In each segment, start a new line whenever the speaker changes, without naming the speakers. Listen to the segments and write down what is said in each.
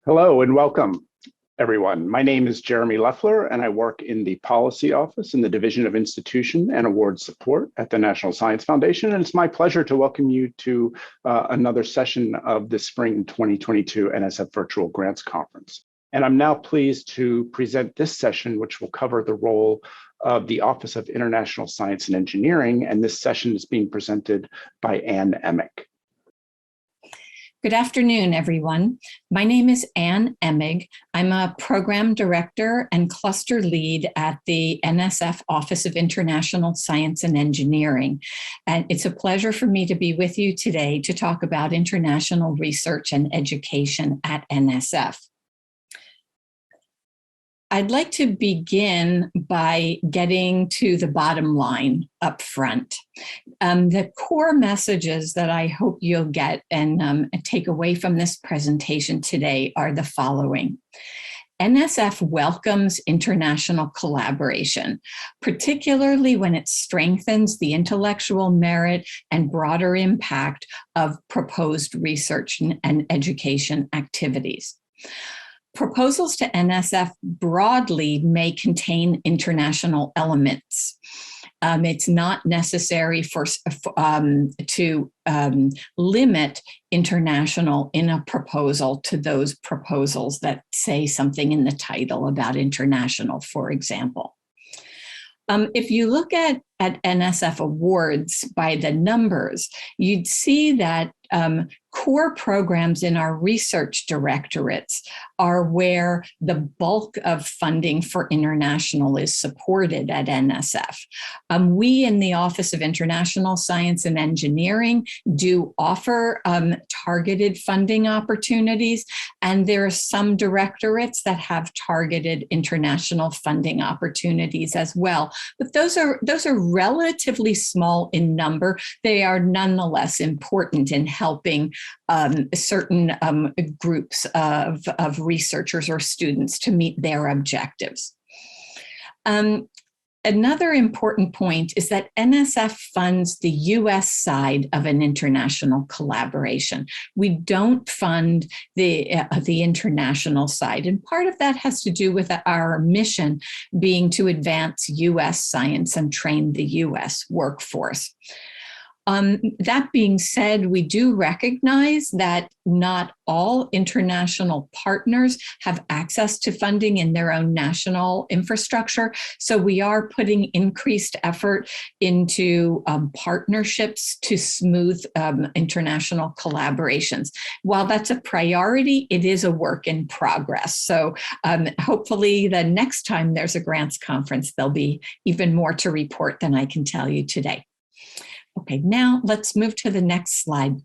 Hello and welcome, everyone. My name is Jeremy Leffler, and I work in the Policy Office in the Division of Institution and Award Support at the National Science Foundation. And it's my pleasure to welcome you to another session of the Spring 2022 NSF Virtual Grants Conference. And I'm now pleased to present this session, which will cover the role of the Office of International Science and Engineering. And this session is being presented by Emig.
Good afternoon, everyone. My name is Emig. I'm a program director and cluster lead at the NSF Office of International Science and Engineering. And it's a pleasure for me to be with you today to talk about international research and education at NSF. I'd like to begin by getting to the bottom line up front. The core messages that I hope you'll get and take away from this presentation today are the following. NSF welcomes international collaboration, particularly when it strengthens the intellectual merit and broader impact of proposed research and education activities. Proposals to NSF broadly may contain international elements. It's not necessary to limit international in a proposal to those proposals that say something in the title about international, for example. If you look at NSF awards by the numbers, you'd see that core programs in our research directorates are where the bulk of funding for international is supported at NSF. We in the Office of International Science and Engineering do offer targeted funding opportunities, and there are some directorates that have targeted international funding opportunities as well. But those are relatively small in number. They are nonetheless important in helping certain groups of researchers or students to meet their objectives. Another important point is that NSF funds the US side of an international collaboration. We don't fund the international side. And part of that has to do with our mission being to advance US science and train the US workforce. That being said, we do recognize that not all international partners have access to funding in their own national infrastructure. So we are putting increased effort into partnerships to smooth international collaborations. While that's a priority, it is a work in progress. So hopefully the next time there's a grants conference, there'll be even more to report than I can tell you today. Okay, now let's move to the next slide.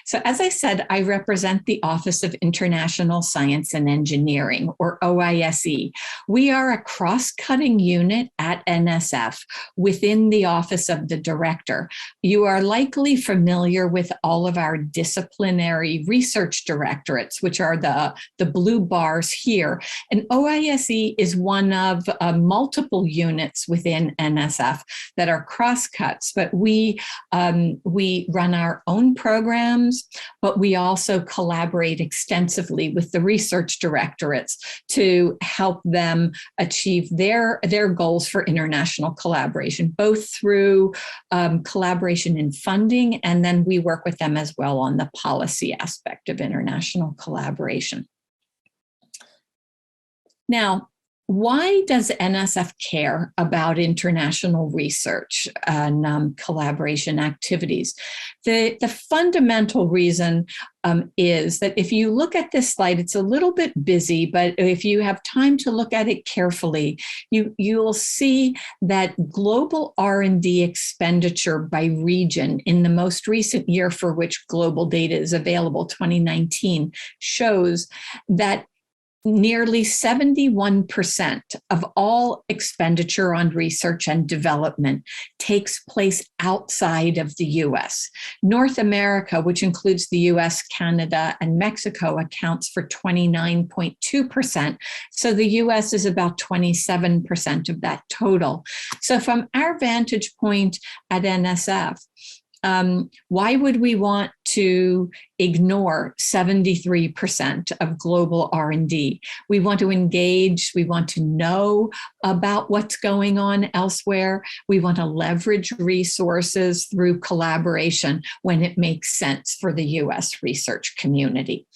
So as I said, I represent the Office of International Science and Engineering, or OISE. We are a cross-cutting unit at NSF within the Office of the Director. You are likely familiar with all of our disciplinary research directorates, which are the blue bars here. And OISE is one of multiple units within NSF that are cross-cuts, but we run our own programs, but we also collaborate extensively with the research directorates to help them achieve their goals for international collaboration, both through collaboration in funding, and then we work with them as well on the policy aspect of international collaboration. Now, why does NSF care about international research and collaboration activities? The fundamental reason is that if you look at this slide, it's a little bit busy, but if you have time to look at it carefully, you'll see that global R&D expenditure by region in the most recent year for which global data is available, 2019, shows that nearly 71% of all expenditure on research and development takes place outside of the US. North America, which includes the US, Canada, and Mexico, accounts for 29.2%. So the US is about 27% of that total. So from our vantage point at NSF, Why would we want to ignore 73% of global R&D? We want to engage, we want to know about what's going on elsewhere. We want to leverage resources through collaboration when it makes sense for the US research community.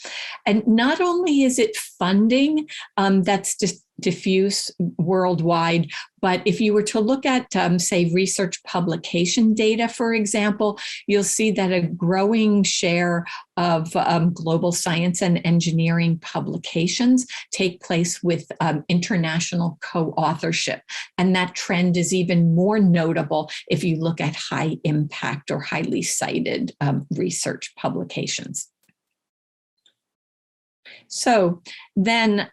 And not only is it funding that's just diffuse worldwide, but if you were to look at, say, research publication data, for example, you'll see that a growing share of global science and engineering publications take place with international co-authorship. And that trend is even more notable if you look at high impact or highly cited research publications. So then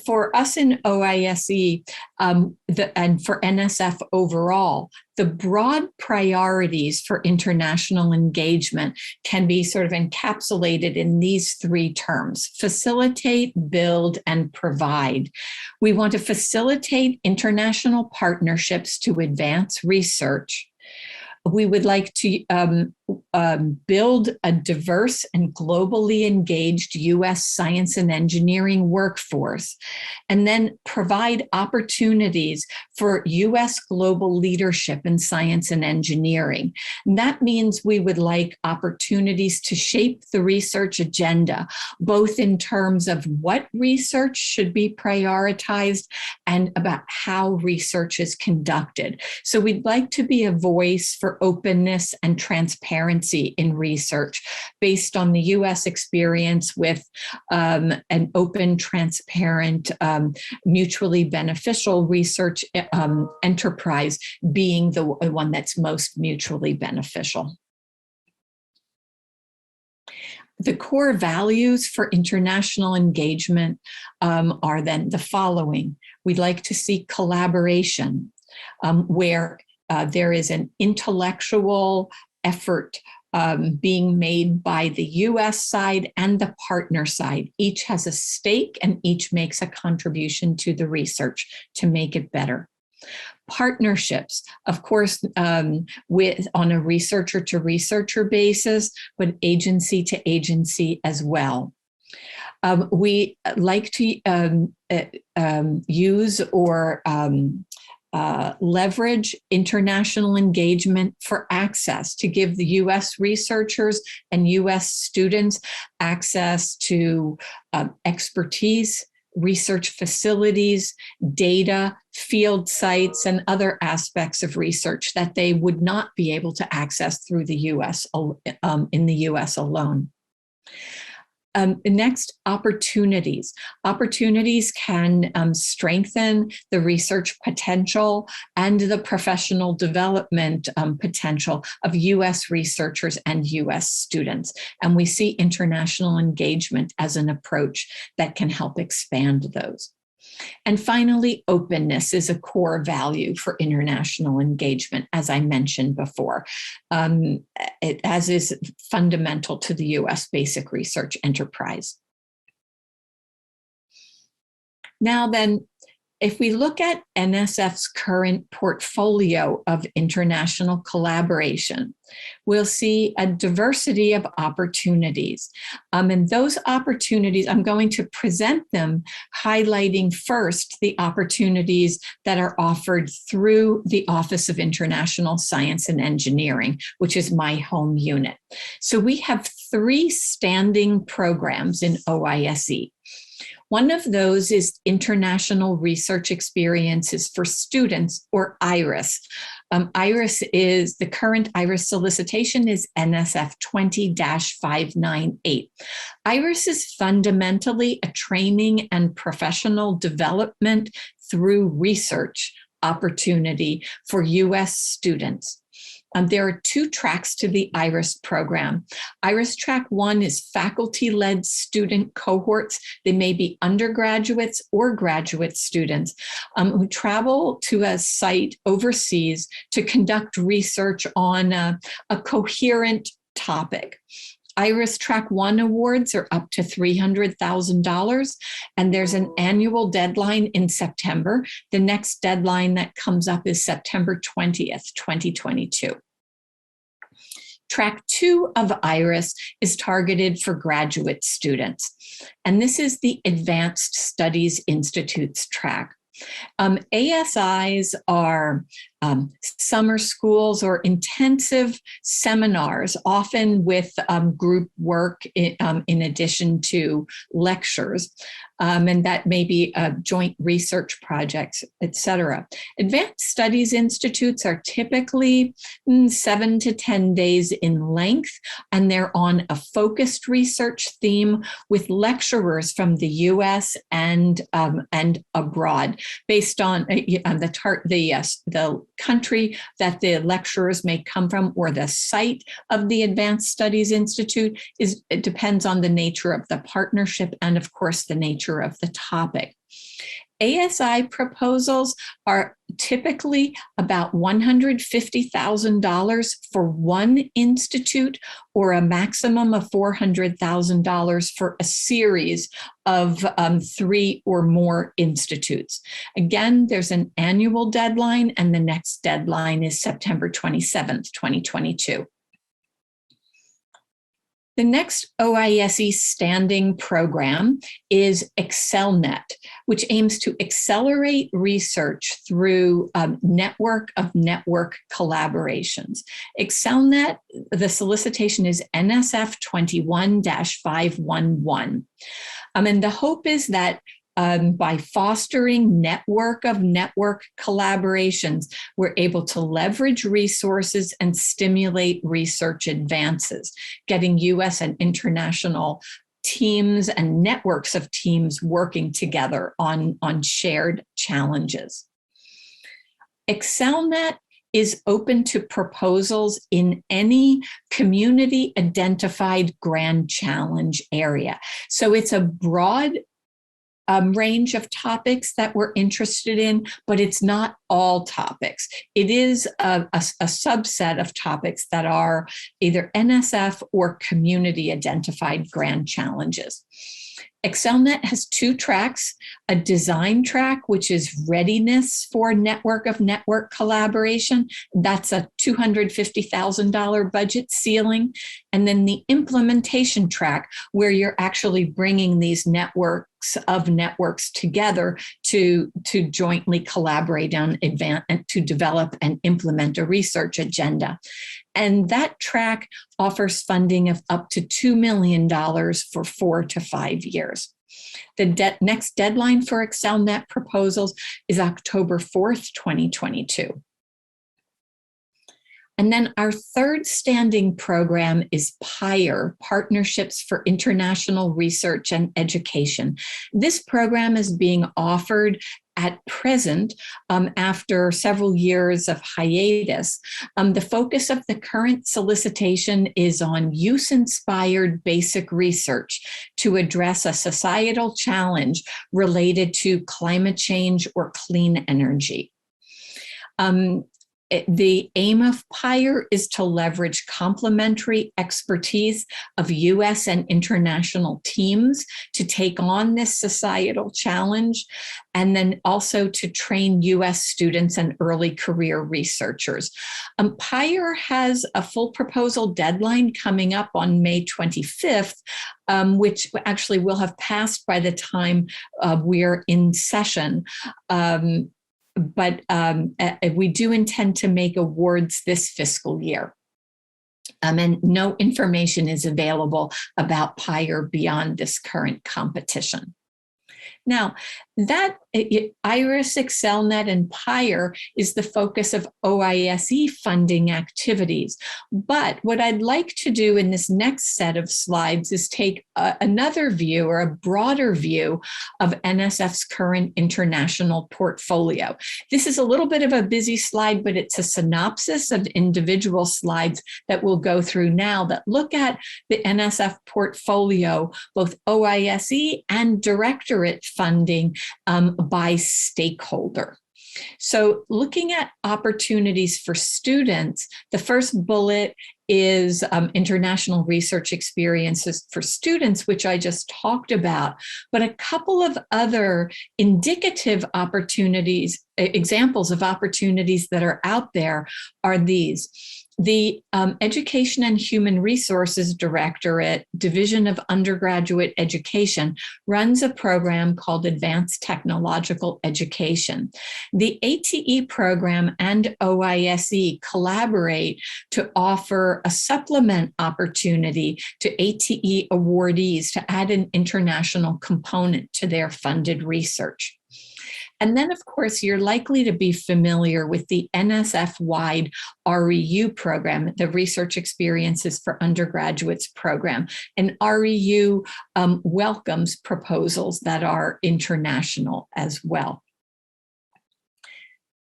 for us in OISE and for NSF overall, the broad priorities for international engagement can be sort of encapsulated in these three terms: facilitate, build, and provide. We want to facilitate international partnerships to advance research. We would like to build a diverse and globally engaged U.S. science and engineering workforce, and then provide opportunities for U.S. global leadership in science and engineering. And that means we would like opportunities to shape the research agenda, both in terms of what research should be prioritized and about how research is conducted. So we'd like to be a voice for openness and transparency in research based on the U.S. experience with an open, transparent, mutually beneficial research enterprise being the one that's most mutually beneficial. The core values for international engagement are then the following. We'd like to see collaboration where there is an intellectual effort being made by the US side and the partner side. Each has a stake and each makes a contribution to the research to make it better. Partnerships, of course, on a researcher to researcher basis, but agency to agency as well. We like to use or leverage international engagement for access to give the US researchers and US students access to expertise, research facilities, data, field sites, and other aspects of research that they would not be able to access through the US in the US alone. Next, opportunities. Opportunities can strengthen the research potential and the professional development potential of US researchers and US students. And we see international engagement as an approach that can help expand those. And finally, openness is a core value for international engagement, as I mentioned before, as is fundamental to the US basic research enterprise. Now then, if we look at NSF's current portfolio of international collaboration, we'll see a diversity of opportunities. And those opportunities, I'm going to present them highlighting first the opportunities that are offered through the Office of International Science and Engineering, which is my home unit. So we have 3 standing programs in OISE. One of those is International Research Experiences for Students, or IRIS. IRIS is, the current IRIS solicitation is NSF 20-598. IRIS is fundamentally a training and professional development through research opportunity for US students. There are 2 tracks to the IRIS program. IRIS track 1 is faculty-led student cohorts. They may be undergraduates or graduate students who travel to a site overseas to conduct research on a coherent topic. IRIS Track 1 awards are up to $300,000, and there's an annual deadline in September. The next deadline that comes up is September 20th, 2022. Track 2 of IRIS is targeted for graduate students, and this is the Advanced Studies Institutes track. ASIs are summer schools or intensive seminars, often with group work in addition to lectures, and that may be joint research projects, et cetera. Advanced Studies Institutes are typically 7 to 10 days in length, and they're on a focused research theme with lecturers from the US and abroad, based on the country that the lecturers may come from or the site of the Advanced Studies Institute. It depends on the nature of the partnership and, of course, the nature of the topic. ASI proposals are typically about $150,000 for one institute, or a maximum of $400,000 for a series of 3 or more institutes. Again, there's an annual deadline, and the next deadline is September 27th, 2022. The next OISE standing program is ExcelNet, which aims to accelerate research through network of network collaborations. ExcelNet, the solicitation is NSF 21-511. And the hope is that by fostering network of network collaborations, we're able to leverage resources and stimulate research advances, getting US and international teams and networks of teams working together on shared challenges. ExcelNet is open to proposals in any community identified grand challenge area. So it's a broad range of topics that we're interested in, but it's not all topics. It is a subset of topics that are either NSF or community identified grand challenges. ExcelNet has 2 tracks, a design track, which is readiness for network of network collaboration. That's a $250,000 budget ceiling. And then the implementation track, where you're actually bringing these networks of networks together to jointly collaborate on and to develop and implement a research agenda. And that track offers funding of up to $2 million for 4 to 5 years. The next deadline for ExcelNet proposals is October 4th, 2022. And then our third standing program is PIRE, Partnerships for International Research and Education. This program is being offered at present, after several years of hiatus. The focus of the current solicitation is on use-inspired basic research to address a societal challenge related to climate change or clean energy. The aim of PIRE is to leverage complementary expertise of US and international teams to take on this societal challenge, and then also to train US students and early career researchers. PIRE has a full proposal deadline coming up on May 25th, which actually will have passed by the time we're in session. But we do intend to make awards this fiscal year. And no information is available about PIRE beyond this current competition. Now, that IRIS, ExcelNet, and PIRE is the focus of OISE funding activities. But what I'd like to do in this next set of slides is take another view, or a broader view, of NSF's current international portfolio. This is a little bit of a busy slide, but it's a synopsis of individual slides that we'll go through now that look at the NSF portfolio, both OISE and directorate funding by stakeholder. So looking at opportunities for students, the first bullet is international research experiences for students, which I just talked about, but a couple of other indicative opportunities, examples of opportunities that are out there are these. The Education and Human Resources Directorate, Division of Undergraduate Education, runs a program called Advanced Technological Education. The ATE program and OISE collaborate to offer a supplement opportunity to ATE awardees to add an international component to their funded research. And then, of course, you're likely to be familiar with the NSF-wide REU program, the Research Experiences for Undergraduates program. And REU welcomes proposals that are international as well.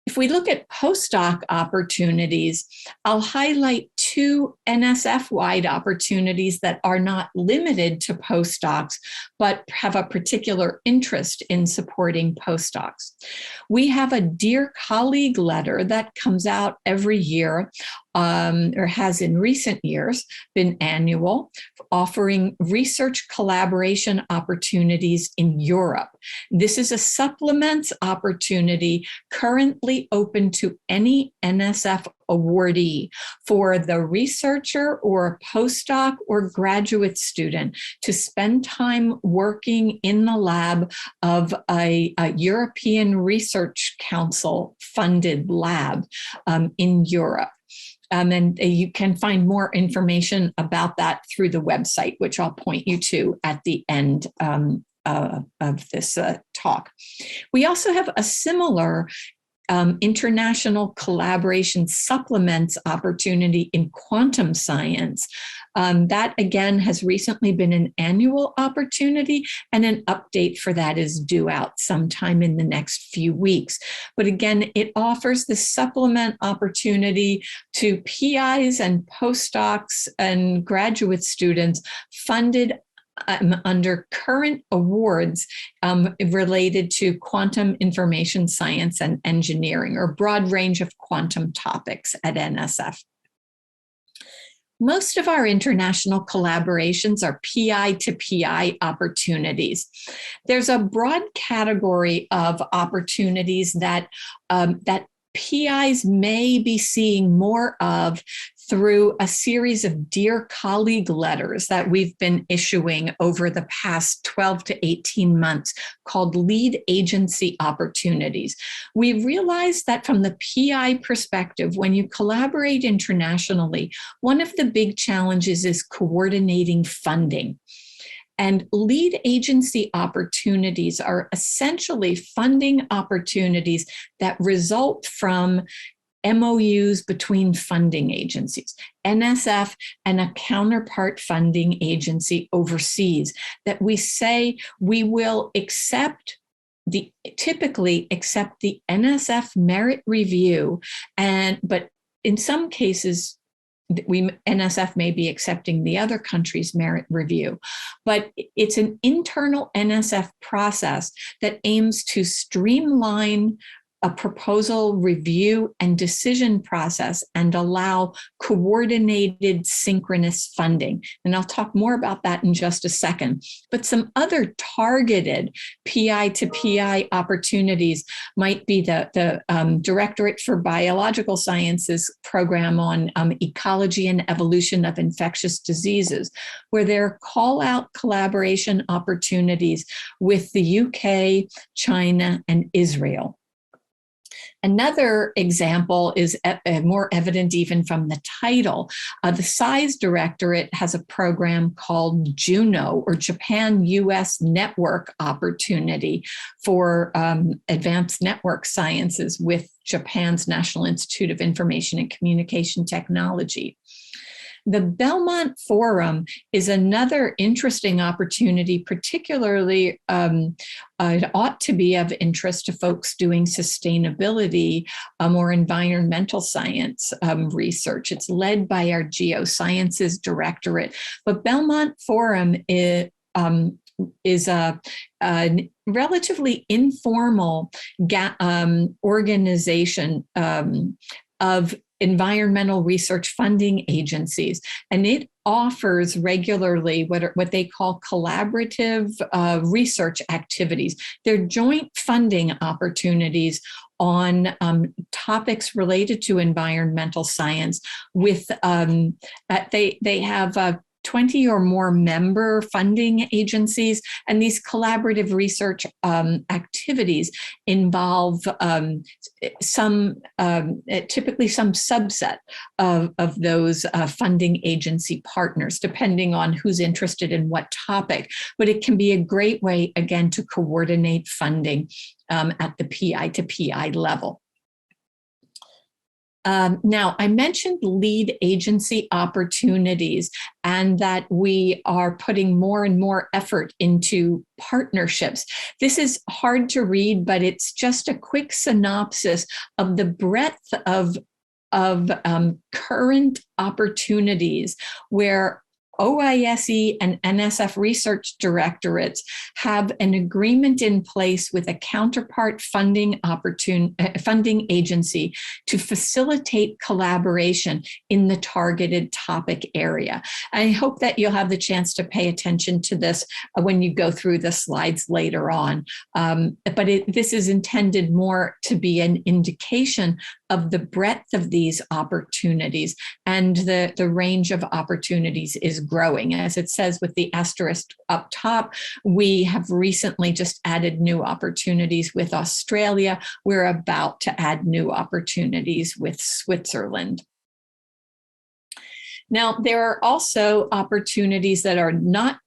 If we look at postdoc opportunities, I'll highlight two NSF-wide opportunities that are not limited to postdocs, but have a particular interest in supporting postdocs. We have a Dear Colleague letter that comes out every year, or has in recent years been annual, offering research collaboration opportunities in Europe. This is a supplements opportunity currently open to any NSF awardee for the researcher or a postdoc or graduate student to spend time working in the lab of a European Research Council funded lab in Europe. And you can find more information about that through the website, which I'll point you to at the end of this talk. We also have a similar international collaboration supplements opportunity in quantum science. That, again, has recently been an annual opportunity, and an update for that is due out sometime in the next few weeks. But again, it offers the supplement opportunity to PIs and postdocs and graduate students funded under current awards related to quantum information science and engineering, or a broad range of quantum topics at NSF. Most of our international collaborations are PI to PI opportunities. There's a broad category of opportunities that PIs may be seeing more of through a series of Dear Colleague letters that we've been issuing over the past 12 to 18 months called lead agency opportunities. We realized that from the PI perspective, when you collaborate internationally, one of the big challenges is coordinating funding. And lead agency opportunities are essentially funding opportunities that result from MOUs between funding agencies, NSF and a counterpart funding agency overseas, that we say we will typically accept the NSF merit review, but in some cases, NSF may be accepting the other country's merit review, but it's an internal NSF process that aims to streamline a proposal review and decision process and allow coordinated synchronous funding. And I'll talk more about that in just a second. But some other targeted PI to PI opportunities might be the Directorate for Biological Sciences program on ecology and evolution of infectious diseases, where there are call-out collaboration opportunities with the UK, China, and Israel. Another example is more evident even from the title. The SIZE Directorate has a program called JUNO, or Japan-US Network Opportunity, for advanced network sciences with Japan's National Institute of Information and Communication Technology. The Belmont Forum is another interesting opportunity, particularly it ought to be of interest to folks doing sustainability or environmental science research. It's led by our Geosciences Directorate, but Belmont Forum is a relatively informal organization of environmental research funding agencies, and it offers regularly what they call collaborative research activities. They're joint funding opportunities on topics related to environmental science with, they have 20 or more member funding agencies, and these collaborative research activities involve typically some subset of those funding agency partners, depending on who's interested in what topic. But it can be a great way, again, to coordinate funding at the PI to PI level. Now, I mentioned lead agency opportunities and that we are putting more and more effort into partnerships. This is hard to read, but it's just a quick synopsis of the breadth of current opportunities where OISE and NSF research directorates have an agreement in place with a counterpart funding agency to facilitate collaboration in the targeted topic area. I hope that you'll have the chance to pay attention to this when you go through the slides later on. But this is intended more to be an indication of the breadth of these opportunities, and the range of opportunities is growing. As it says with the asterisk up top, we have recently just added new opportunities with Australia. We're about to add new opportunities with Switzerland. Now, there are also opportunities that are not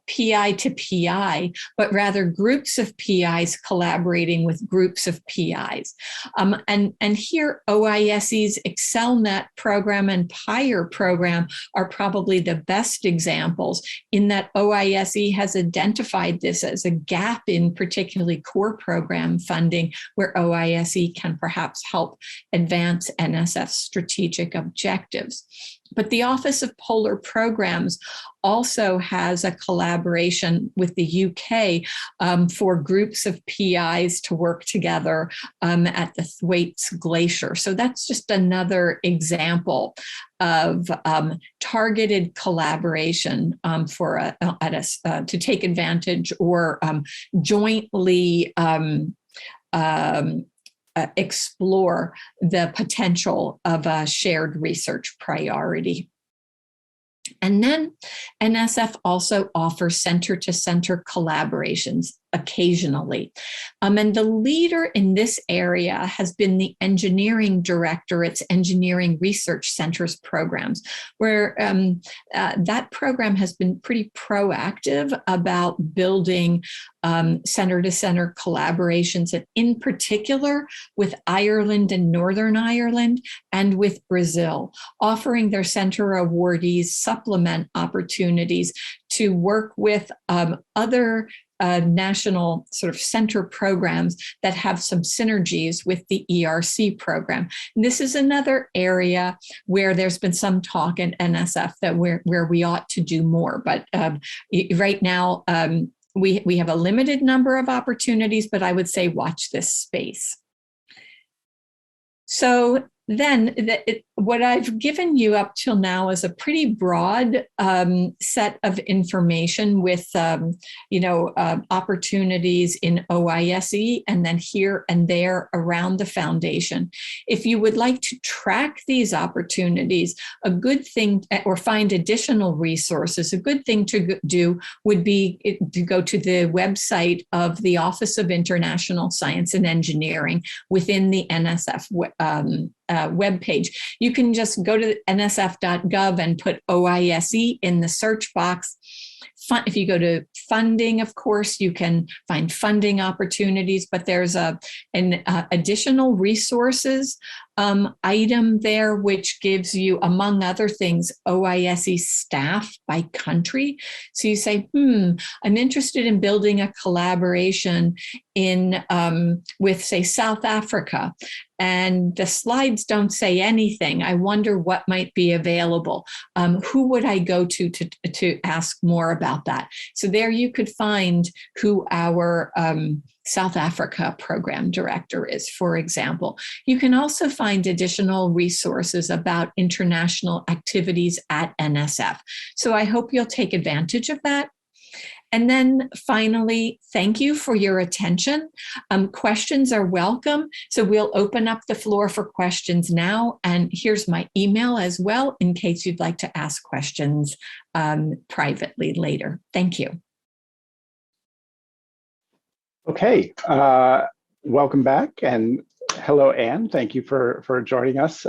PI to PI, but rather groups of PIs collaborating with groups of PIs. And here OISE's ExcelNet program and PIRE program are probably the best examples, in that OISE has identified this as a gap in particularly core program funding, where OISE can perhaps help advance NSF's strategic objectives. But the Office of Polar Programs also has a collaboration with the UK for groups of PIs to work together at the Thwaites Glacier. So that's just another example of targeted collaboration to take advantage or jointly explore the potential of a shared research priority. And then NSF also offers center-to-center collaborations occasionally. And the leader in this area has been the Engineering Directorate's Engineering Research Centers programs, where that program has been pretty proactive about building center-to-center collaborations, and in particular with Ireland and Northern Ireland and with Brazil, offering their center awardees supplement opportunities to work with other national sort of center programs that have some synergies with the ERC program. And this is another area where there's been some talk in NSF that where we ought to do more. But right now, we have a limited number of opportunities, but I would say watch this space. So then what I've given you up till now is a pretty broad set of information with, opportunities in OISE and then here and there around the foundation. If you would like to track these opportunities, a good thing, or find additional resources, a good thing to do would be to go to the website of the Office of International Science and Engineering within the NSF webpage. You can just go to nsf.gov and put OISE in the search box. If you go to funding, of course, you can find funding opportunities, but there's an additional resources item there, which gives you, among other things, OISE staff by country. So you say, I'm interested in building a collaboration with, say, South Africa. And the slides don't say anything. I wonder what might be available. Who would I go to ask more about that? So there you could find who our South Africa program director is, for example. You can also find additional resources about international activities at NSF. So I hope you'll take advantage of that. And then finally, thank you for your attention. Questions are welcome. So we'll open up the floor for questions now. And here's my email as well, in case you'd like to ask questions privately later. Thank you.
Okay, welcome back, and hello, Anne. Thank you for joining us.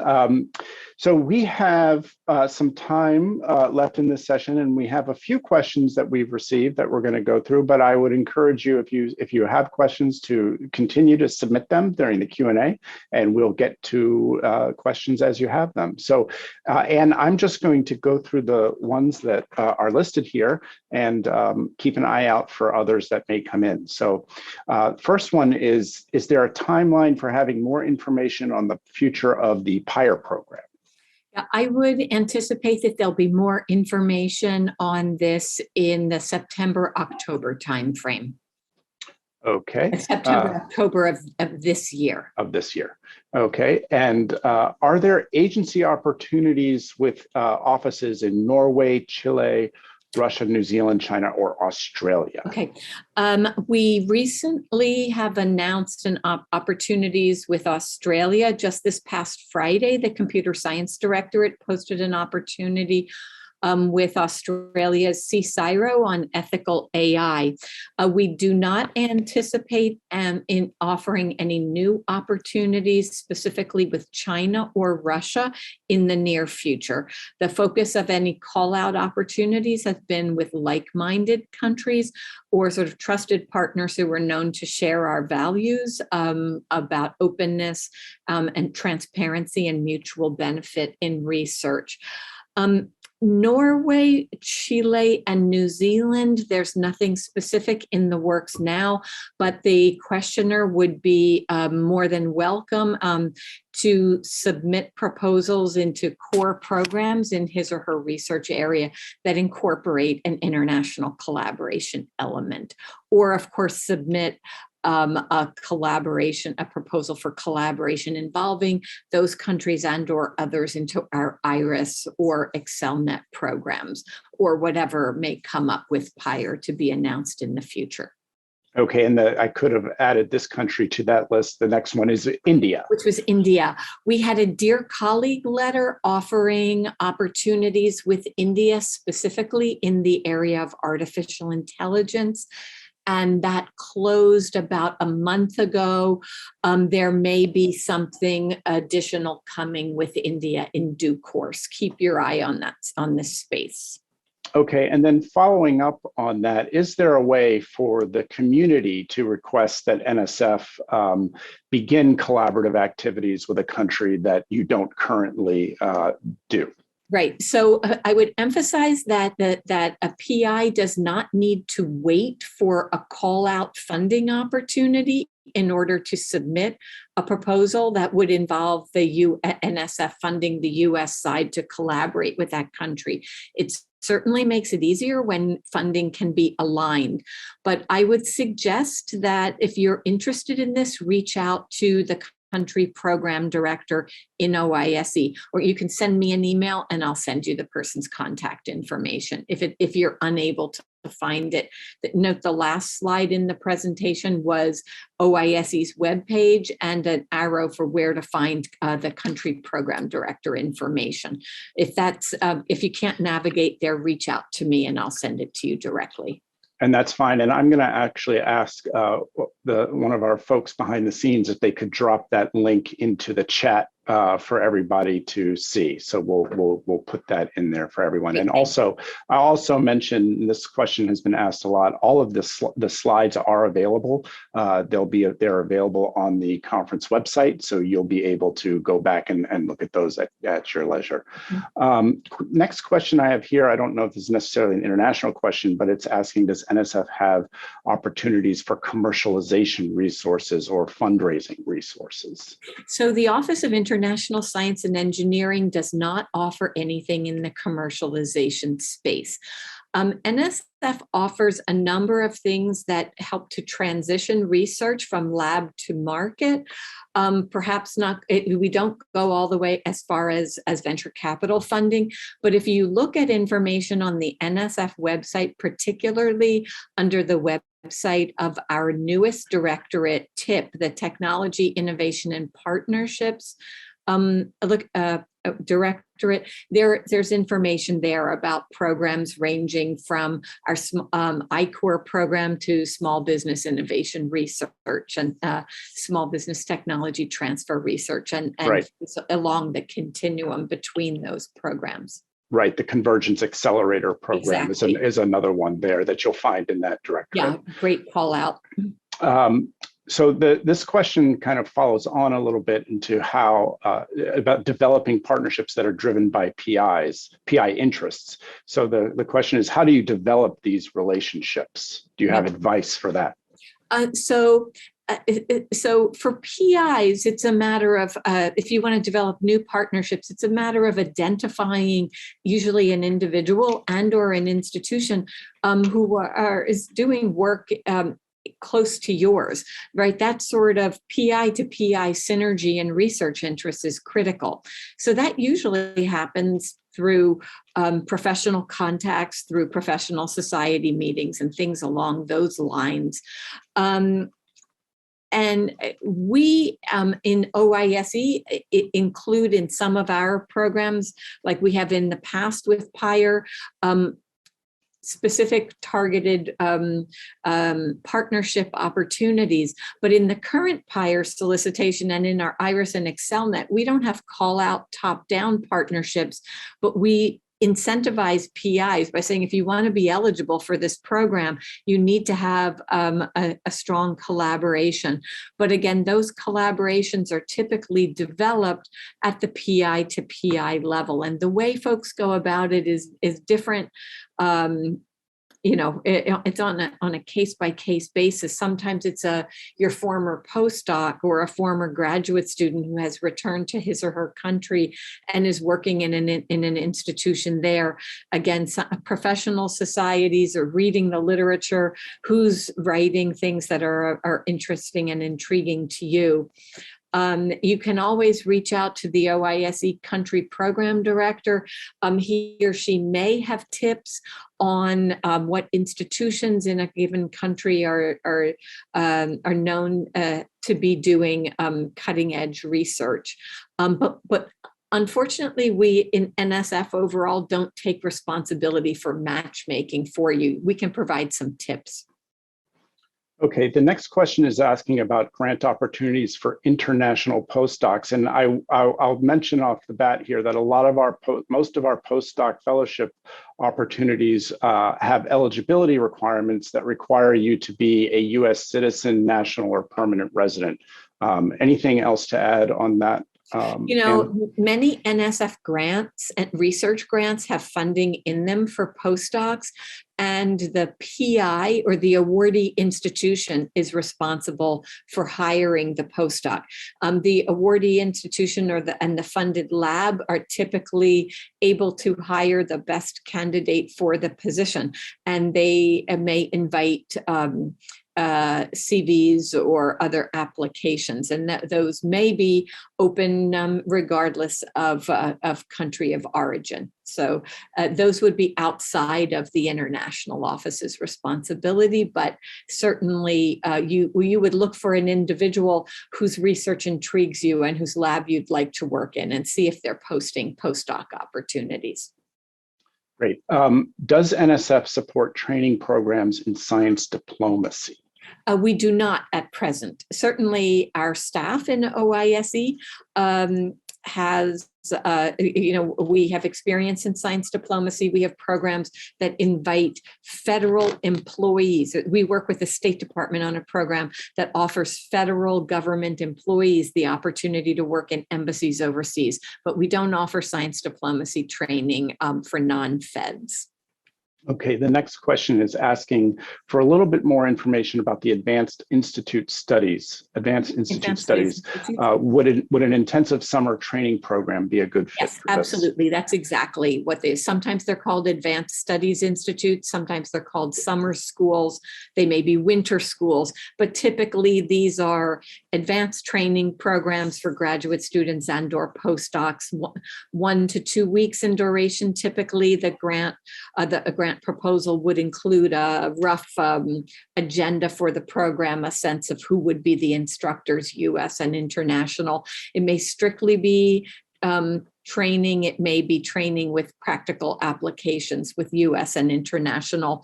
So we have some time left in this session, and we have a few questions that we've received that we're going to go through. But I would encourage you, if you have questions, to continue to submit them during the Q&A, and we'll get to questions as you have them. So, Anne, I'm just going to go through the ones that are listed here, and keep an eye out for others that may come in. So, first one is there a timeline for having more information on the future of the PIRE program?
I would anticipate that there'll be more information on this in the September-October timeframe.
Okay.
September-October of this year.
Of this year. Okay. And are there agency opportunities with offices in Norway, Chile, Russia, New Zealand, China, or Australia?
Okay. We recently have announced opportunities with Australia. Just this past Friday, the Computer Science Directorate posted an opportunity with Australia's CSIRO on ethical AI. We do not anticipate in offering any new opportunities specifically with China or Russia in the near future. The focus of any call-out opportunities has been with like-minded countries or sort of trusted partners who are known to share our values about openness and transparency and mutual benefit in research. Norway, Chile, and New Zealand, there's nothing specific in the works now, but the questioner would be more than welcome to submit proposals into core programs in his or her research area that incorporate an international collaboration element, or of course submit a proposal for collaboration involving those countries and or others into our IRIS or ExcelNet programs, or whatever may come up with PIRE to be announced in the future.
Okay, and I could have added this country to that list. The next one is India.
Which was India. We had a Dear Colleague letter offering opportunities with India, specifically in the area of artificial intelligence. And that closed about a month ago. There may be something additional coming with India in due course. Keep your eye on that, on this space.
Okay, and then following up on that, is there a way for the community to request that NSF begin collaborative activities with a country that you don't currently do?
Right. So I would emphasize that a PI does not need to wait for a call-out funding opportunity in order to submit a proposal that would involve the NSF funding the US side to collaborate with that country. It certainly makes it easier when funding can be aligned. But I would suggest that if you're interested in this, reach out to the country program director in OISE, or you can send me an email and I'll send you the person's contact information. If you're unable to find it, note the last slide in the presentation was OISE's webpage and an arrow for where to find the country program director information. If you can't navigate there, reach out to me and I'll send it to you directly.
And that's fine. And I'm going to actually ask one of our folks behind the scenes if they could drop that link into the chat for everybody to see. So we'll put that in there for everyone. And also, I also mentioned, this question has been asked a lot, all of the slides are available. They're available on the conference website, so you'll be able to go back and look at those at your leisure. Next question I have here, I don't know if this is necessarily an international question, but it's asking, does NSF have opportunities for commercialization resources or fundraising resources?
So the Office of International Science and Engineering does not offer anything in the commercialization space. NSF offers a number of things that help to transition research from lab to market. Perhaps not, we don't go all the way as far as venture capital funding, but if you look at information on the NSF website, particularly under the website of our newest directorate, TIP, the Technology, Innovation, and Partnerships directorate, there's information there about programs ranging from our I-Core program to small business innovation research and small business technology transfer research, and
right.
along the continuum between those programs.
Right, the Convergence Accelerator program is another one there that you'll find in that directorate.
Yeah, great call out.
So this question kind of follows on a little bit into how about developing partnerships that are driven by PI interests. So the question is, how do you develop these relationships? Do you have advice for that?
So for PIs, it's a matter of, if you want to develop new partnerships, it's a matter of identifying usually an individual and or an institution who is doing work close to yours, right? That sort of PI to PI synergy and research interest is critical. So that usually happens through professional contacts, through professional society meetings and things along those lines. And we in OISE include in some of our programs, like we have in the past with PIRE, specific targeted partnership opportunities. But in the current PIRE solicitation and in our IRIS and ExcelNet, we don't have call out top-down partnerships, but we incentivize PIs by saying, if you want to be eligible for this program, you need to have a strong collaboration. But again, those collaborations are typically developed at the PI to PI level. And the way folks go about it is different. It's on a case-by-case basis. Sometimes it's your former postdoc or a former graduate student who has returned to his or her country and is working in an institution there. Again, professional societies are reading the literature, who's writing things that are interesting and intriguing to you. You can always reach out to the OISE country program director. He or she may have tips on what institutions in a given country are known to be doing cutting edge research. But unfortunately, we in NSF overall don't take responsibility for matchmaking for you. We can provide some tips.
Okay, the next question is asking about grant opportunities for international postdocs. And I'll mention off the bat here that a lot of most of our postdoc fellowship opportunities have eligibility requirements that require you to be a US citizen, national, or permanent resident. Anything else to add on that?
Many NSF grants and research grants have funding in them for postdocs, and the PI or the awardee institution is responsible for hiring the postdoc. The awardee institution and the funded lab are typically able to hire the best candidate for the position, and they may invite CVs or other applications, and those may be open regardless of country of origin. So those would be outside of the international office's responsibility, but certainly you would look for an individual whose research intrigues you and whose lab you'd like to work in and see if they're posting postdoc opportunities.
Great. Does NSF support training programs in science diplomacy?
We do not at present. Certainly our staff in OISE has, we have experience in science diplomacy. We have programs that invite federal employees. We work with the State Department on a program that offers federal government employees the opportunity to work in embassies overseas, but we don't offer science diplomacy training for non-feds.
Okay, the next question is asking for a little bit more information about the Advanced Institute Studies. Would an intensive summer training program be a good fit
Yes,
for this?
absolutely. That's exactly what they, sometimes they're called Advanced Studies Institutes, sometimes they're called summer schools, they may be winter schools, but typically these are advanced training programs for graduate students and or postdocs, 1 to 2 weeks in duration. Typically a grant proposal would include a rough agenda for the program, a sense of who would be the instructors, US and international. It may strictly be training, it may be training with practical applications with US and international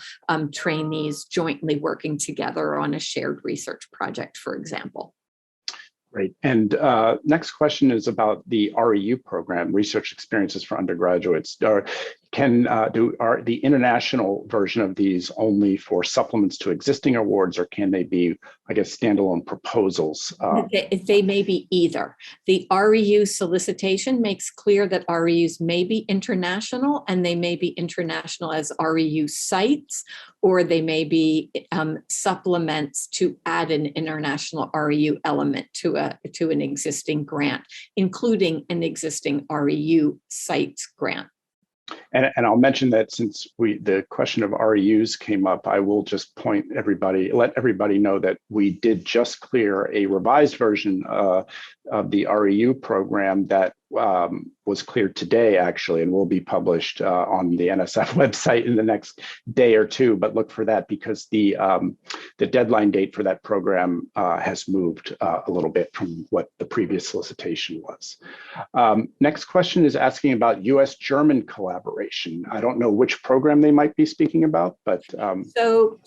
trainees jointly working together on a shared research project, for example.
Great. And next question is about the REU program, Research Experiences for Undergraduates. Are the international version of these only for supplements to existing awards, or can they be, I guess, standalone proposals?
They may be either. The REU solicitation makes clear that REUs may be international, and they may be international as REU sites, or they may be supplements to add an international REU element to an existing grant, including an existing REU sites grant.
And I'll mention that since the question of REUs came up, I will just let everybody know that we did just clear a revised version of the REU program that was cleared today, actually, and will be published on the NSF website in the next day or two. But look for that because the deadline date for that program has moved a little bit from what the previous solicitation was. Next question is asking about U.S.-German collaboration. I don't know which program they might be speaking about, but
so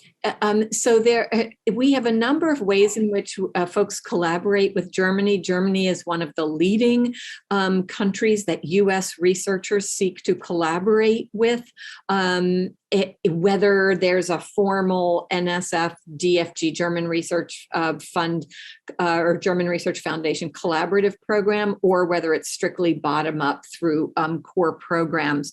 we have a number of ways in which folks collaborate with Germany. Germany is one of the leading countries that U.S. researchers seek to collaborate with, whether there's a formal NSF, DFG, German Research Fund or German Research Foundation collaborative program, or whether it's strictly bottom up through core programs.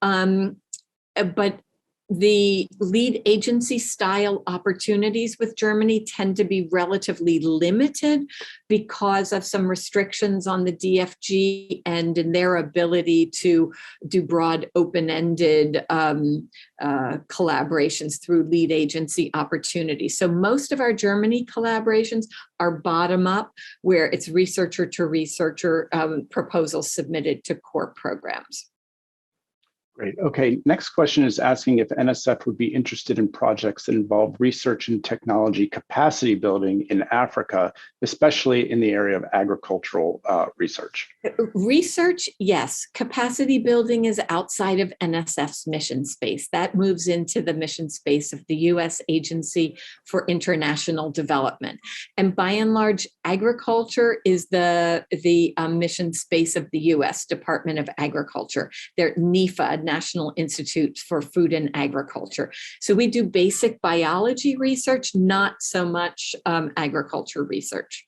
But the lead agency style opportunities with Germany tend to be relatively limited because of some restrictions on the DFG and in their ability to do broad open-ended collaborations through lead agency opportunities. So most of our Germany collaborations are bottom up, where it's researcher to researcher proposals submitted to core programs.
Great. Okay. Next question is asking if NSF would be interested in projects that involve research and technology capacity building in Africa, especially in the area of agricultural research.
Research, yes. Capacity building is outside of NSF's mission space. That moves into the mission space of the U.S. Agency for International Development. And by and large, agriculture is the mission space of the U.S. Department of Agriculture. They're NIFA, National Institute for Food and Agriculture. So we do basic biology research, not so much agriculture research.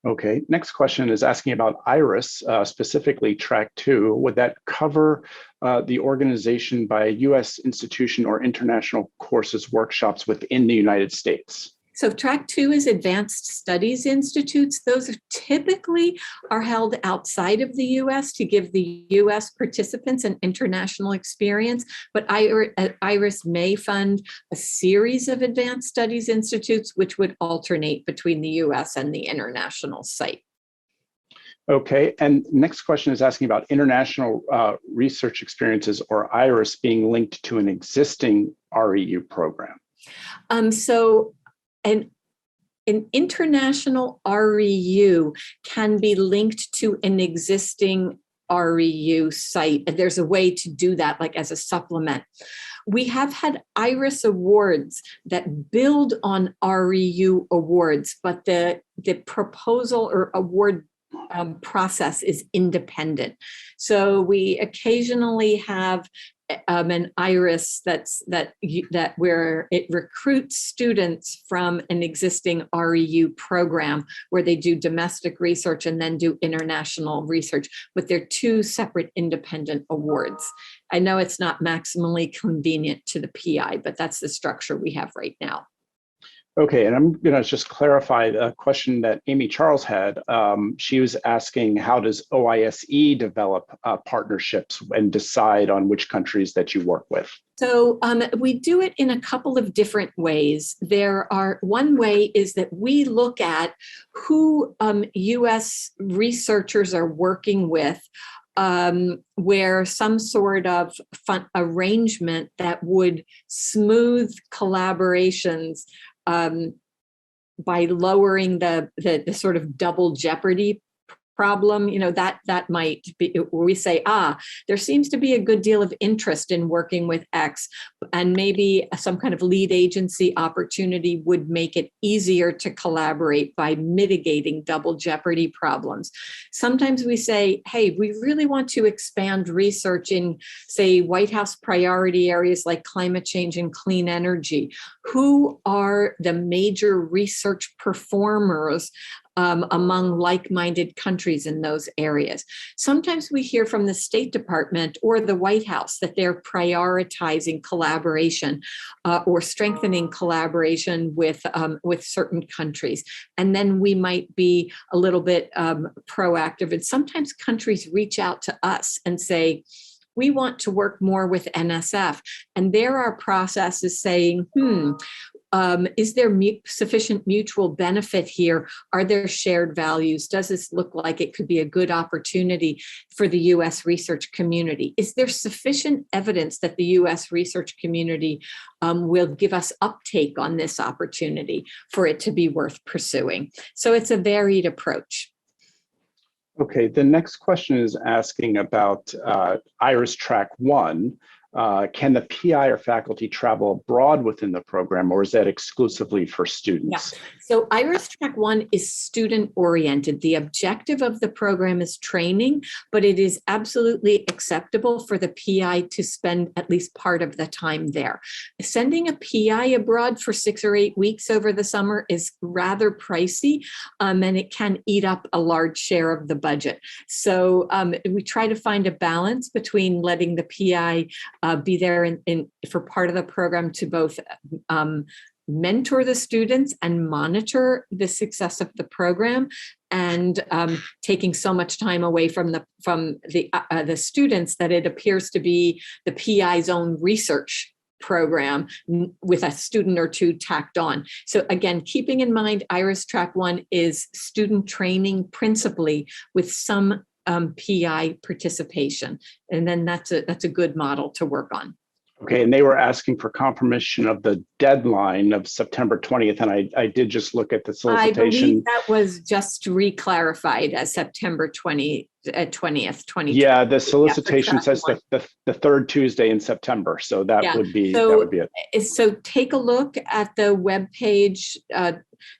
Okay, next question is asking about IRIS, specifically Track 2. Would that cover the organization by a U.S. institution or international courses workshops within the United States?
So Track 2 is Advanced Studies Institutes. Those typically are held outside of the U.S. to give the U.S. participants an international experience, but IRIS may fund a series of Advanced Studies Institutes, which would alternate between the U.S. and the international site.
Okay, and next question is asking about international research experiences, or IRIS, being linked to an existing REU program.
An international REU can be linked to an existing REU site. There's a way to do that, like as a supplement. We have had IRIS awards that build on REU awards, but the proposal or award process is independent. So we occasionally have an IRIS that where it recruits students from an existing REU program where they do domestic research and then do international research, but they're two separate independent awards. I know it's not maximally convenient to the PI, but that's the structure we have right now.
Okay, and I'm going to just clarify the question that Amy Charles had. She was asking, how does OISE develop partnerships and decide on which countries that you work with?
So we do it in a couple of different ways. One way is that we look at who US researchers are working with, where some sort of arrangement that would smooth collaborations by lowering the sort of double jeopardy problem, that might be where we say, there seems to be a good deal of interest in working with X, and maybe some kind of lead agency opportunity would make it easier to collaborate by mitigating double jeopardy problems. Sometimes we say, hey, we really want to expand research in, say, White House priority areas like climate change and clean energy. Who are the major research performers among like-minded countries in those areas? Sometimes we hear from the State Department or the White House that they're prioritizing collaboration or strengthening collaboration with certain countries. And then we might be a little bit proactive. And sometimes countries reach out to us and say, we want to work more with NSF. And there are processes saying, is there sufficient mutual benefit here? Are there shared values? Does this look like it could be a good opportunity for the US research community? Is there sufficient evidence that the US research community will give us uptake on this opportunity for it to be worth pursuing? So it's a varied approach.
Okay, the next question is asking about IRIS Track 1. Can the PI or faculty travel abroad within the program, or is that exclusively for students?
Yeah. So IRIS Track 1 is student-oriented. The objective of the program is training, but it is absolutely acceptable for the PI to spend at least part of the time there. Sending a PI abroad for 6 or 8 weeks over the summer is rather pricey, and it can eat up a large share of the budget. So we try to find a balance between letting the PI be there for part of the program to both mentor the students and monitor the success of the program, and taking so much time away from the students that it appears to be the PI's own research program with a student or two tacked on. So again, keeping in mind, IRIS Track 1 is student training principally with some PI participation. And then that's a good model to work on.
Okay, and they were asking for confirmation of the deadline of September 20th, and I did just look at the solicitation.
I believe that was just reclarified as September 20th, 2020.
Yeah, the solicitation says the third Tuesday in September, so that would be it.
So take a look at the webpage.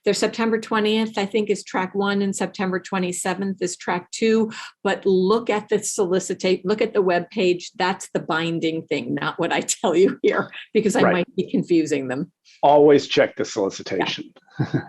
There's September 20th, I think, is Track 1, and September 27th is Track 2. But look at the look at the webpage. That's the binding thing, not what I tell you here, because I might be confusing them.
Always check the solicitation.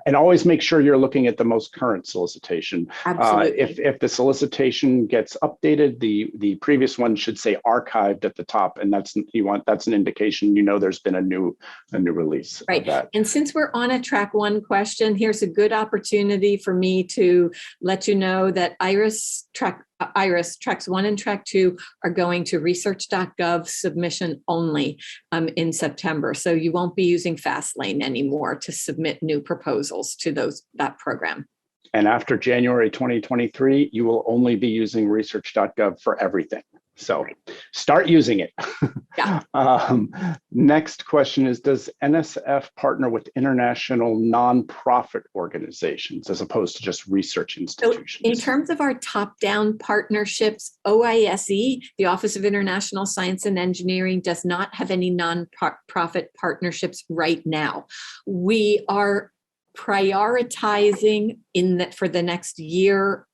And always make sure you're looking at the most current solicitation.
Absolutely.
If the solicitation gets updated, the previous one should say archived at the top, and that's an indication there's been a new release.
Right.
Of that.
And since we're on a Track 1 question, here's a good opportunity for me to let you know that IRIS Tracks 1 and Track 2 are going to research.gov submission only in September. So you won't be using Fastlane anymore to submit new proposals to that program.
And after January 2023, you will only be using research.gov for everything. So start using it.
Yeah.
Next question is, does NSF partner with international nonprofit organizations as opposed to just research institutions?
So in terms of our top-down partnerships, OISE, the Office of International Science and Engineering, does not have any nonprofit partnerships right now. We are prioritizing for the next year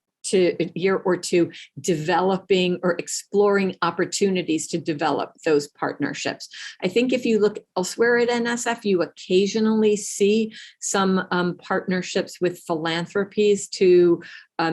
or two, developing or exploring opportunities to develop those partnerships. I think if you look elsewhere at NSF, you occasionally see some partnerships with philanthropies to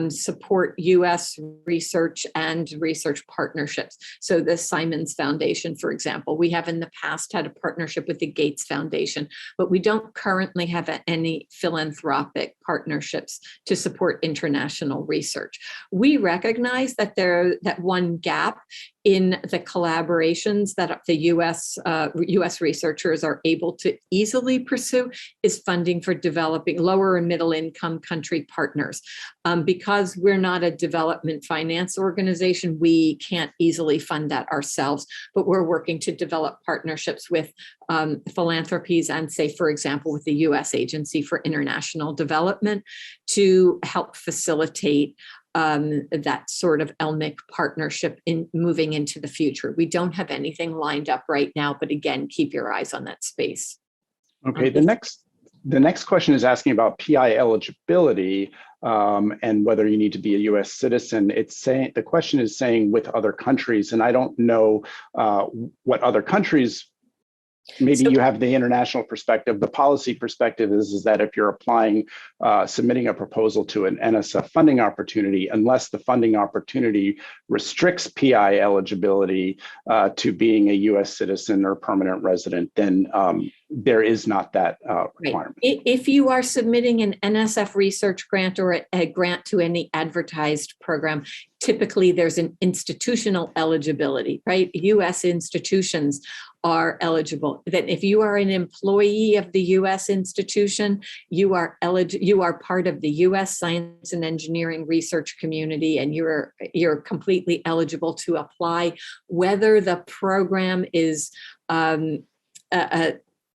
support U.S. research and research partnerships. So the Simons Foundation, for example, we have in the past had a partnership with the Gates Foundation, but we don't currently have any philanthropic partnerships to support international research. We recognize that that one gap in the collaborations that the US researchers are able to easily pursue is funding for developing lower and middle income country partners. Because we're not a development finance organization, we can't easily fund that ourselves, but we're working to develop partnerships with philanthropies and, say, for example, with the US Agency for International Development to help facilitate that sort of Emig partnership in moving into the future. We don't have anything lined up right now, but again, keep your eyes on that space.
Okay, the next question is asking about PI eligibility and whether you need to be a U.S. citizen. It's saying, the question is saying with other countries, and I don't know what other countries. Maybe you have the international perspective. The policy perspective is that if you're applying, submitting a proposal to an NSF funding opportunity, unless the funding opportunity restricts PI eligibility to being a US citizen or permanent resident, then there is not that requirement.
Right. If you are submitting an NSF research grant or a grant to any advertised program, typically there's an institutional eligibility, right? US institutions are eligible. That if you are an employee of the US institution, you are part of the US science and engineering research community, and you're completely eligible to apply, whether the program is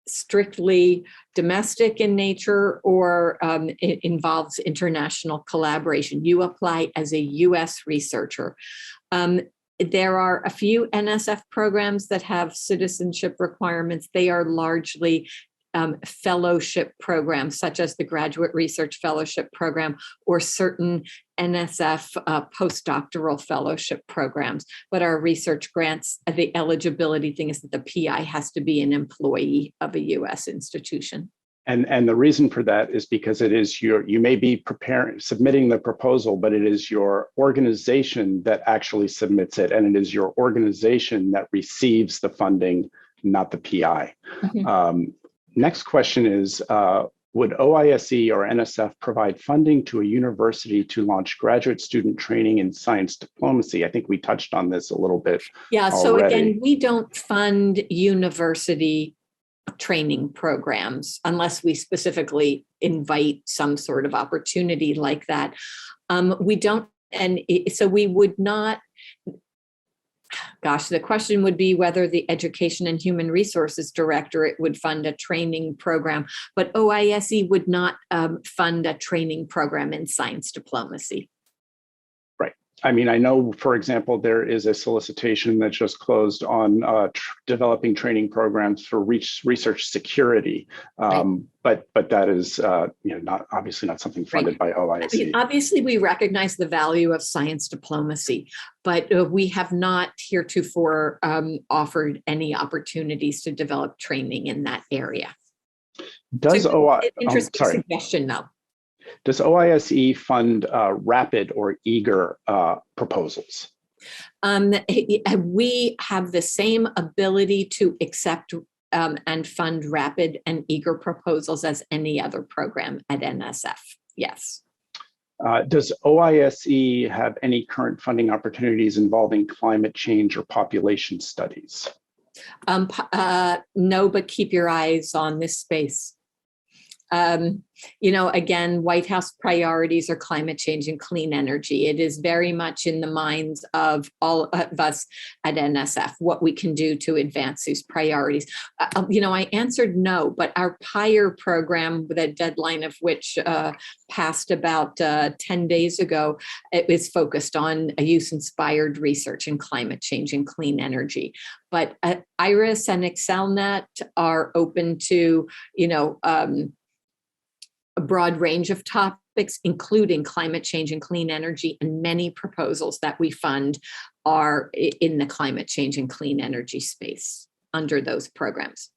strictly domestic in nature or it involves international collaboration. You apply as a US researcher. There are a few NSF programs that have citizenship requirements. They are largely fellowship programs, such as the Graduate Research Fellowship Program or certain NSF postdoctoral fellowship programs. But our research grants, the eligibility thing is that the PI has to be an employee of a US institution.
And the reason for that is because it is you may be submitting the proposal, but it is your organization that actually submits it, and it is your organization that receives the funding, not the PI. Mm-hmm. Next question is, would OISE or NSF provide funding to a university to launch graduate student training in science diplomacy? I think we touched on this a little bit.
Yeah,
already.
So again, we don't fund university training programs unless we specifically invite some sort of opportunity like that. We don't, and so we would not. Gosh, the question would be whether the Education and Human Resources Directorate would fund a training program, but OISE would not fund a training program in science diplomacy.
Right. I mean, I know, for example, there is a solicitation that just closed on developing training programs for research security, right. But that is not obviously not something funded right. by OISE. I mean,
obviously, we recognize the value of science diplomacy, but we have not heretofore offered any opportunities to develop training in that area.
Does OISE?
Interesting suggestion, though.
Does OISE fund rapid or eager proposals?
We have the same ability to accept and fund rapid and eager proposals as any other program at NSF. Yes.
Does OISE have any current funding opportunities involving climate change or population studies?
No, but keep your eyes on this space. Again, White House priorities are climate change and clean energy. It is very much in the minds of all of us at NSF, what we can do to advance these priorities. I answered no, but our PIRE program, the deadline of which passed about 10 days ago, it is focused on use-inspired research in climate change and clean energy. But IRIS and ExcelNet are open to, a broad range of topics, including climate change and clean energy, and many proposals that we fund are in the climate change and clean energy space under those programs.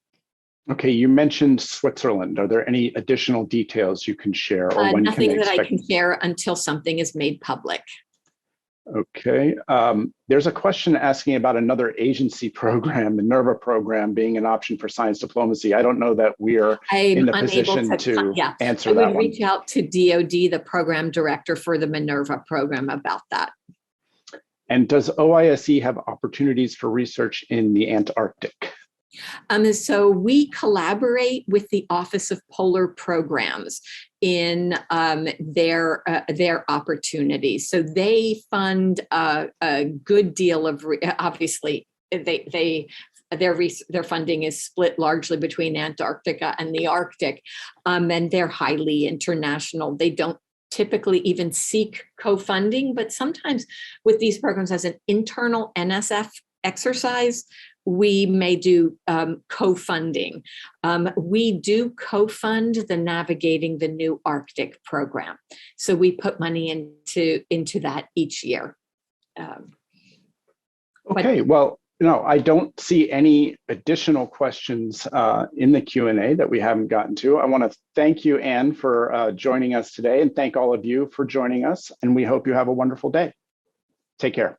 Okay, you mentioned Switzerland. Are there any additional details you can share, or when can
Nothing
they
that I
expect?
can share until something is made public.
Okay, there's a question asking about another agency program, the NERVA program, being an option for science diplomacy. I don't know that we're in
I'm
the
unable
position to
yeah,
answer
I
that
would
one.
reach out to DOD, the program director for the Minerva program, about that.
And does OISE have opportunities for research in the Antarctic?
So we collaborate with the Office of Polar Programs in their opportunities. So they fund a good deal of, obviously, their funding is split largely between Antarctica and the Arctic, and they're highly international. They don't typically even seek co-funding, but sometimes with these programs as an internal NSF exercise, we may do co-funding. We do co-fund the Navigating the New Arctic program. So we put money into that each year.
Okay, well, I don't see any additional questions in the Q&A that we haven't gotten to. I want to thank you, Anne, for joining us today, and thank all of you for joining us. And we hope you have a wonderful day. Take care.